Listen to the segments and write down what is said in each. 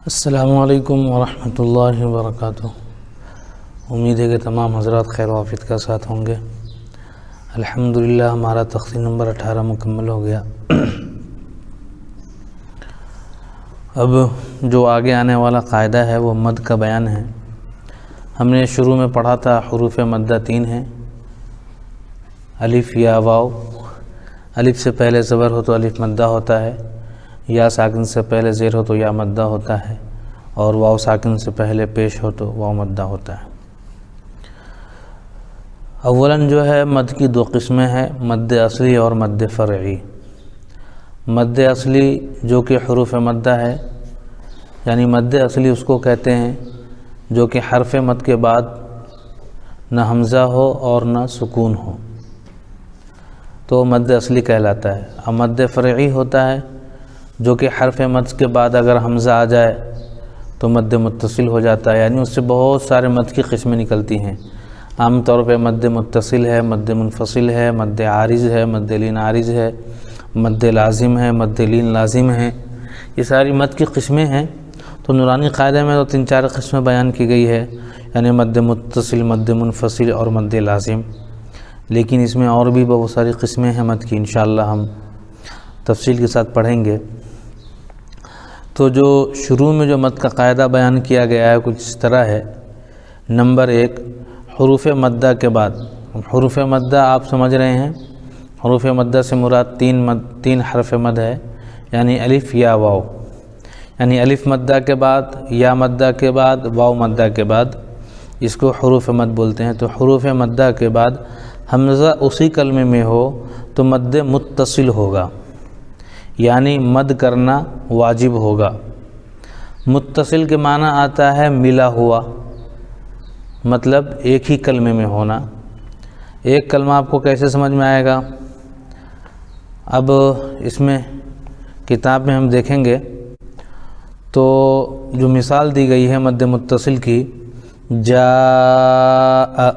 السلام علیکم ورحمۃ اللہ وبرکاتہ۔ امید ہے کہ تمام حضرات خیر و عافیت کا ساتھ ہوں گے۔ الحمدللہ ہمارا تقسیم نمبر 18 مکمل ہو گیا۔ اب جو آگے آنے والا قاعدہ ہے وہ مد کا بیان ہے۔ ہم نے شروع میں پڑھا تھا حروف مدہ 3 ہیں، الف یا واو۔ الف سے پہلے زبر ہو تو الف مدہ ہوتا ہے، یا ساکن سے پہلے زیر ہو تو یا مدہ ہوتا ہے، اور واو ساکن سے پہلے پیش ہو تو واو مدہ ہوتا ہے۔ اولاً جو ہے مد کی دو قسمیں ہیں، مد اصلی اور مد فرعی۔ مد اصلی جو کہ حروف مدہ ہے، یعنی مد اصلی اس کو کہتے ہیں جو کہ حرف مد کے بعد نہ حمزہ ہو اور نہ سکون ہو، تو مد اصلی کہلاتا ہے۔ اب مد فرعی ہوتا ہے جو کہ حرف مد کے بعد اگر حمزہ آ جائے تو مد متصل ہو جاتا ہے، یعنی اس سے بہت سارے مد کی قسمیں نکلتی ہیں۔ عام طور پہ مد متصل ہے، مد منفصل ہے، مد عارض ہے، مد لین عارض ہے، مد لازم ہے، مد لین لازم ہے، یہ ساری مد کی قسمیں ہیں۔ تو نورانی قاعدے میں تو 3-4 قسمیں بیان کی گئی ہے، یعنی مد متصل، مد منفصل اور مد لازم، لیکن اس میں اور بھی بہت ساری قسمیں ہیں مد کی، انشاءاللہ ہم تفصیل کے ساتھ پڑھیں گے۔ تو جو شروع میں جو مد کا قاعدہ بیان کیا گیا ہے کچھ اس طرح ہے۔ نمبر 1، حروف مدہ کے بعد۔ حروف مدہ آپ سمجھ رہے ہیں، حروف مدہ سے مراد تین حرف مد ہے، یعنی الف یا واو، یعنی الف مدہ کے بعد، یا مدہ کے بعد، واو مدہ کے بعد، اس کو حروف مد بولتے ہیں۔ تو حروف مدہ کے بعد حمزہ اسی کلمے میں ہو تو مد متصل ہوگا، یعنی مد کرنا واجب ہوگا۔ متصل کے معنی آتا ہے ملا ہوا، مطلب ایک ہی کلمے میں ہونا۔ ایک کلمہ آپ کو کیسے سمجھ میں آئے گا؟ اب اس میں کتاب میں ہم دیکھیں گے تو جو مثال دی گئی ہے مد متصل کی، جاء،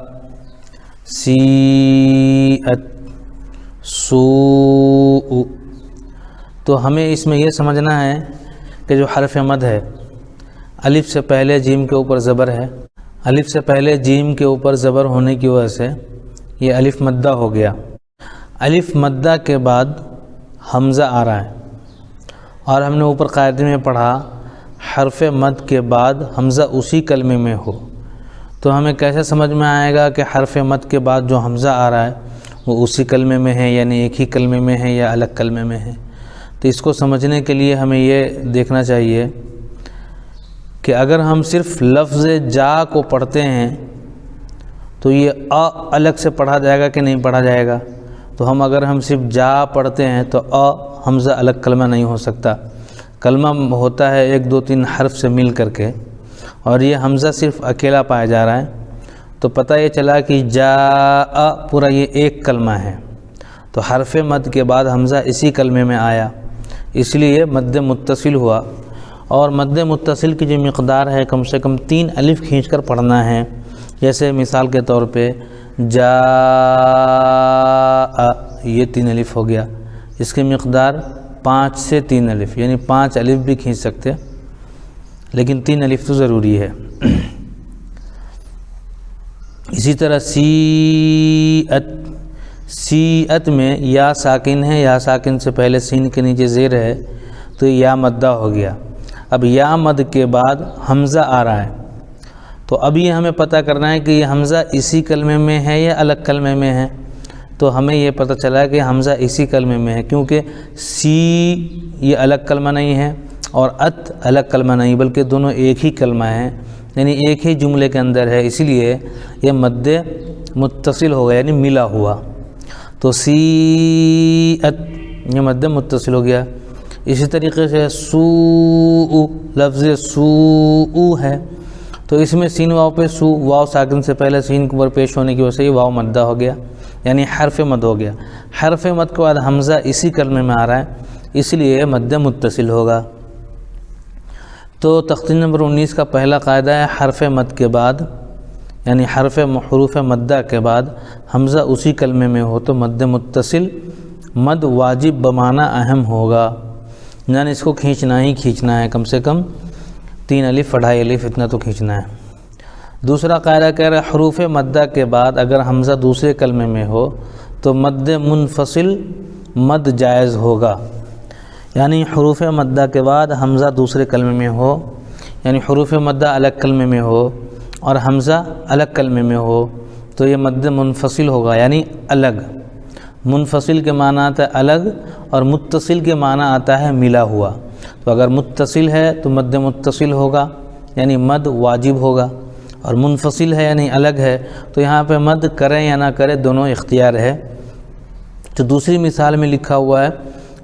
سیئت، سوء، تو ہمیں اس میں یہ سمجھنا ہے کہ جو حرف مد ہے، الف سے پہلے جیم کے اوپر زبر ہے، الف سے پہلے جیم کے اوپر زبر ہونے کی وجہ سے یہ الف مدہ ہو گیا۔ الف مدہ کے بعد حمزہ آ رہا ہے، اور ہم نے اوپر قاعدے میں پڑھا حرف مد کے بعد حمزہ اسی کلمے میں ہو، تو ہمیں کیسے سمجھ میں آئے گا کہ حرف مد کے بعد جو حمزہ آ رہا ہے وہ اسی کلمے میں ہے، یعنی ایک ہی کلمے میں ہے یا الگ کلمے میں ہے؟ تو اس کو سمجھنے کے لیے ہمیں یہ دیکھنا چاہیے کہ اگر ہم صرف لفظ جا کو پڑھتے ہیں تو یہ الگ سے پڑھا جائے گا کہ نہیں پڑھا جائے گا؟ تو اگر ہم صرف جا پڑھتے ہیں تو حمزہ الگ کلمہ نہیں ہو سکتا، کلمہ ہوتا ہے 1 2 3 حرف سے مل کر کے، اور یہ حمزہ صرف اکیلا پایا جا رہا ہے، تو پتہ یہ چلا کہ جا پورا یہ ایک کلمہ ہے، تو حرف مد کے بعد حمزہ اسی کلمے میں آیا، اس لیے مد متصل ہوا۔ اور مد متصل کی جو مقدار ہے کم سے کم 3 الف کھینچ کر پڑھنا ہے، جیسے مثال کے طور پہ جا، یہ 3 الف ہو گیا، اس کی مقدار 5 سے 3 الف، یعنی 5 الف بھی کھینچ سکتے، لیکن 3 الف تو ضروری ہے۔ اسی طرح سیئت، سیئت میں یا ساکن ہے، یا ساکن سے پہلے سین کے نیچے زیر ہے تو یا مدہ ہو گیا۔ اب یا مد کے بعد حمزہ آ رہا ہے، تو اب یہ ہمیں پتہ کرنا ہے کہ یہ حمزہ اسی کلمے میں ہے یا الگ کلمے میں ہے۔ تو ہمیں یہ پتہ چلا کہ حمزہ اسی کلمے میں ہے، کیونکہ سی یہ الگ کلمہ نہیں ہے اور ات الگ کلمہ نہیں، بلکہ دونوں ایک ہی کلمہ ہیں، یعنی ایک ہی جملے کے اندر ہے، اسی لیے یہ مد متصل ہو گیا، یعنی ملا ہوا۔ تو سیئت یہ مد متصل ہو گیا۔ اسی طریقے سے سوء، لفظ سوء ہے، تو اس میں سین واو پہ سو، واو ساکن سے پہلے سین کے اوپر پیش ہونے کی وجہ سے یہ واو مدہ ہو گیا، یعنی حرف مد ہو گیا۔ حرف مد کے بعد حمزہ اسی کلمے میں آ رہا ہے، اس لیے مد متصل ہوگا۔ تو تختی نمبر 19 کا پہلا قاعدہ ہے حرف مد کے بعد، یعنی حروف مدہ کے بعد حمزہ اسی کلمے میں ہو تو مد متصل مد واجب بمعنی اہم ہوگا، یعنی اس کو کھینچنا ہی کھینچنا ہے، کم سے کم 3 الف 2.5 الف اتنا تو کھینچنا ہے۔ دوسرا قاعدہ کہہ رہا ہے حروف مدہ کے بعد اگر حمزہ دوسرے کلمے میں ہو تو مد منفصل مد جائز ہوگا، یعنی حروف مدہ کے بعد حمزہ دوسرے کلمے میں ہو، یعنی حروف مدہ الگ کلمے میں ہو اور حمزہ الگ کلمے میں ہو تو یہ مد منفصل ہوگا، یعنی الگ۔ منفصل کے معنی آتا ہے الگ اور متصل کے معنی آتا ہے ملا ہوا۔ تو اگر متصل ہے تو مد متصل ہوگا یعنی مد واجب ہوگا، اور منفصل ہے یعنی الگ ہے تو یہاں پہ مد کریں یا نہ کریں دونوں اختیار ہے۔ جو دوسری مثال میں لکھا ہوا ہے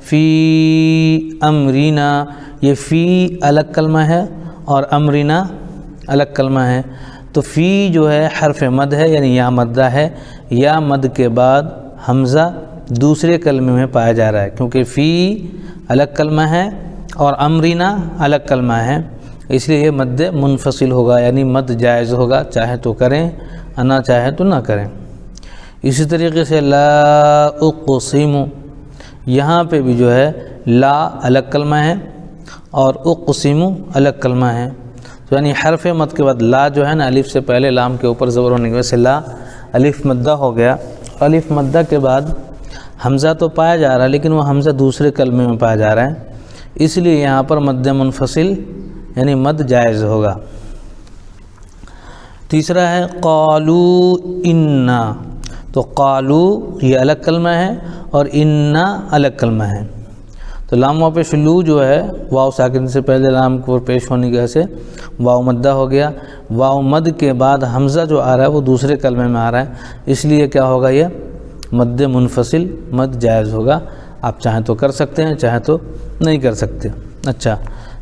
فی امرینا، یہ فی الگ کلمہ ہے اور امرینا الگ کلمہ ہے، تو فی جو ہے حرف مد ہے یعنی یا مدہ ہے، یا مد کے بعد حمزہ دوسرے کلمے میں پایا جا رہا ہے، کیونکہ فی الگ کلمہ ہے اور امرینا الگ کلمہ ہے، اس لیے یہ مد منفصل ہوگا یعنی مد جائز ہوگا، چاہے تو کریں نہ چاہے تو نہ کریں۔ اسی طریقے سے لا اقسم، یہاں پہ بھی جو ہے لا الگ کلمہ ہے اور اقسم الگ کلمہ ہے، تو یعنی حرف مد کے بعد لا جو ہے نا الف سے پہلے لام کے اوپر زبر ہونے کی وجہ سے لا الف مدہ ہو گیا۔ الف مدہ کے بعد حمزہ تو پایا جا رہا ہے لیکن وہ حمزہ دوسرے کلمے میں پایا جا رہا ہے، اس لیے یہاں پر مد منفصل یعنی مد جائز ہوگا۔ تیسرا ہے قالو انا، تو قالو یہ الگ کلمہ ہے اور انا الگ کلمہ ہے، تو لام واو پیش لو جو ہے واو ساکن سے پہلے لام کو پیش ہونے کی وجہ سے واو مدہ ہو گیا۔ واو مد کے بعد حمزہ جو آ رہا ہے وہ دوسرے کلمے میں آ رہا ہے، اس لیے کیا ہوگا یہ مد منفصل مد جائز ہوگا، آپ چاہیں تو کر سکتے ہیں چاہیں تو نہیں کر سکتے۔ اچھا،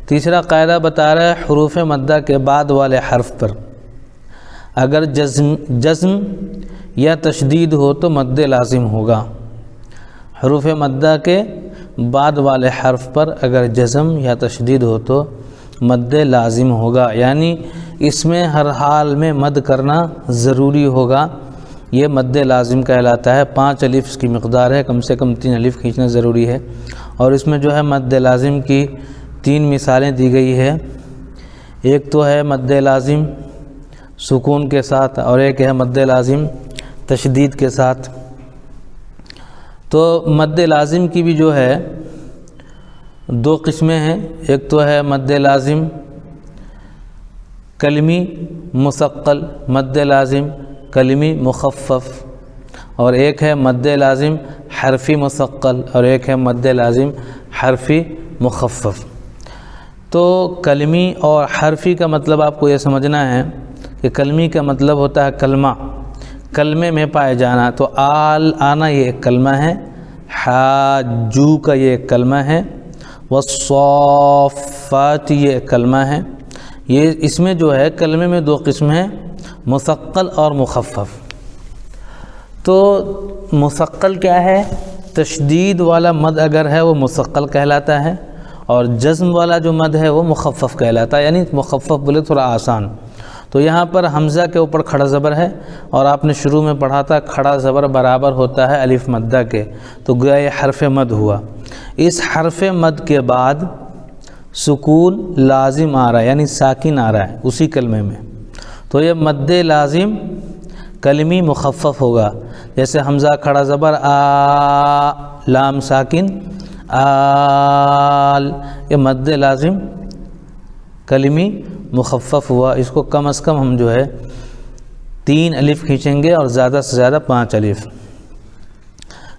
تیسرا قاعدہ بتا رہا ہے حروف مدہ کے بعد والے حرف پر اگر جزم یا تشدید ہو تو مد لازم ہوگا۔ حروف مدہ کے بعد والے حرف پر اگر جزم یا تشدید ہو تو مد لازم ہوگا، یعنی اس میں ہر حال میں مد کرنا ضروری ہوگا، یہ مد لازم کہلاتا ہے۔ 5 الف کی مقدار ہے، کم سے کم 3 الف کھینچنا ضروری ہے، اور اس میں جو ہے مد لازم کی 3 مثالیں دی گئی ہے، ایک تو ہے مد لازم سکون کے ساتھ اور ایک ہے مد لازم تشدید کے ساتھ۔ تو مد لازم کی بھی جو ہے 2 قسمیں ہیں، ایک تو ہے مد لازم کلمی مثقل، مد لازم کلمی مخفف، اور ایک ہے مد لازم حرفی مثقل اور ایک ہے مد لازم حرفی مخفف۔ تو کلمی اور حرفی کا مطلب آپ کو یہ سمجھنا ہے کہ کلمی کا مطلب ہوتا ہے کلمہ، کلمے میں پائے جانا، تو آل آنا یہ ایک کلمہ ہے، حاجو کا یہ ایک کلمہ ہے، والصافات یہ ایک کلمہ ہے۔ یہ اس میں جو ہے کلمے میں 2 قسم ہیں، مثقل اور مخفف۔ تو مثقل کیا ہے؟ تشدید والا مد اگر ہے وہ مثقل کہلاتا ہے، اور جزم والا جو مد ہے وہ مخفف کہلاتا ہے، یعنی مخفف بولے تھوڑا آسان۔ تو یہاں پر حمزہ کے اوپر کھڑا زبر ہے، اور آپ نے شروع میں پڑھا تھا کھڑا زبر برابر ہوتا ہے الف مدہ کے، تو گویا یہ حرف مد ہوا۔ اس حرف مد کے بعد سکون لازم آ رہا ہے، یعنی ساکن آ رہا ہے اسی کلمے میں، تو یہ مد لازم کلمی مخفف ہوگا، جیسے حمزہ کھڑا زبر آ، لام ساکن آل، یہ مد لازم کلمی مخفف ہوا۔ اس کو کم از کم ہم جو ہے 3 الف کھینچیں گے اور زیادہ سے زیادہ 5 الف۔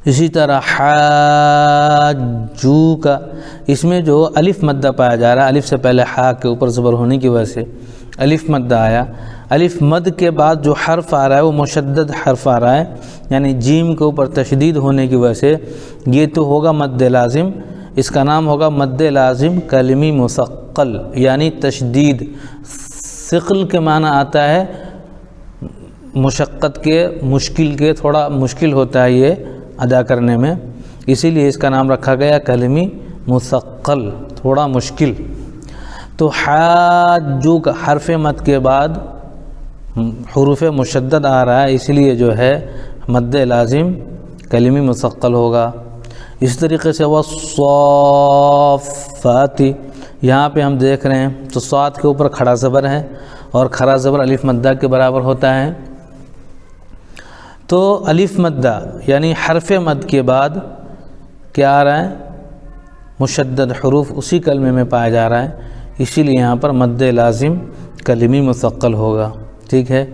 اسی طرح حاجو کا، اس میں جو الف مدہ پایا جا رہا ہے، الف سے پہلے حا کے اوپر زبر ہونے کی وجہ سے الف مدہ آیا۔ الف مد کے بعد جو حرف آ رہا ہے وہ مشدد حرف آ رہا ہے، یعنی جیم کے اوپر تشدید ہونے کی وجہ سے یہ تو ہوگا مد لازم، اس کا نام ہوگا مد لازم کلمی مثقل، یعنی تشدید۔ ثقل کے معنی آتا ہے مشقت کے، مشکل کے، تھوڑا مشکل ہوتا ہے یہ ادا کرنے میں، اسی لیے اس کا نام رکھا گیا کلمی مثقل، تھوڑا مشکل۔ تو حاجو کا حرف مد کے بعد حروف مشدد آ رہا ہے، اس لیے جو ہے مد لازم کلمی مثقل ہوگا۔ اس طریقے سے والصافات، یہاں پہ ہم دیکھ رہے ہیں تو صاد کے اوپر کھڑا زبر ہے اور کھڑا زبر الف مدہ کے برابر ہوتا ہے. تو الف مدہ یعنی حرف مد کے بعد کیا آ رہا ہے؟ مشدد حروف اسی کلمے میں پایا جا رہا ہے، اسی لیے یہاں پر مد لازم کلمی مثقل ہوگا. ٹھیک ہے،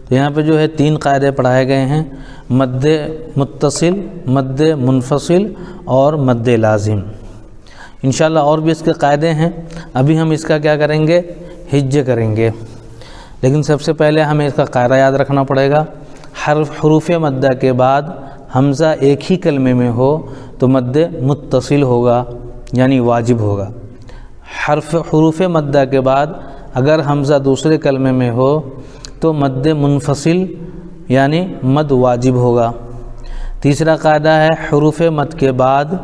تو یہاں پہ جو ہے 3 قاعدے پڑھائے گئے ہیں، مد متصل، مد منفصل اور مد لازم. انشاءاللہ اور بھی اس کے قاعدے ہیں، ابھی ہم اس کا کیا کریں گے؟ ہجے کریں گے. لیکن سب سے پہلے ہمیں اس کا قاعدہ یاد رکھنا پڑے گا. حروف مدہ کے بعد حمزہ ایک ہی کلمے میں ہو تو مد متصل ہوگا یعنی واجب ہوگا. حروف مدہ کے بعد اگر حمزہ دوسرے کلمے میں ہو تو مد منفصل یعنی مد واجب ہوگا. تیسرا قاعدہ ہے حروف مد کے بعد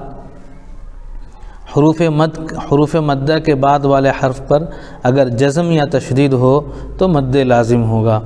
حروف مدہ کے بعد والے حرف پر اگر جزم یا تشدید ہو تو مد لازم ہوگا.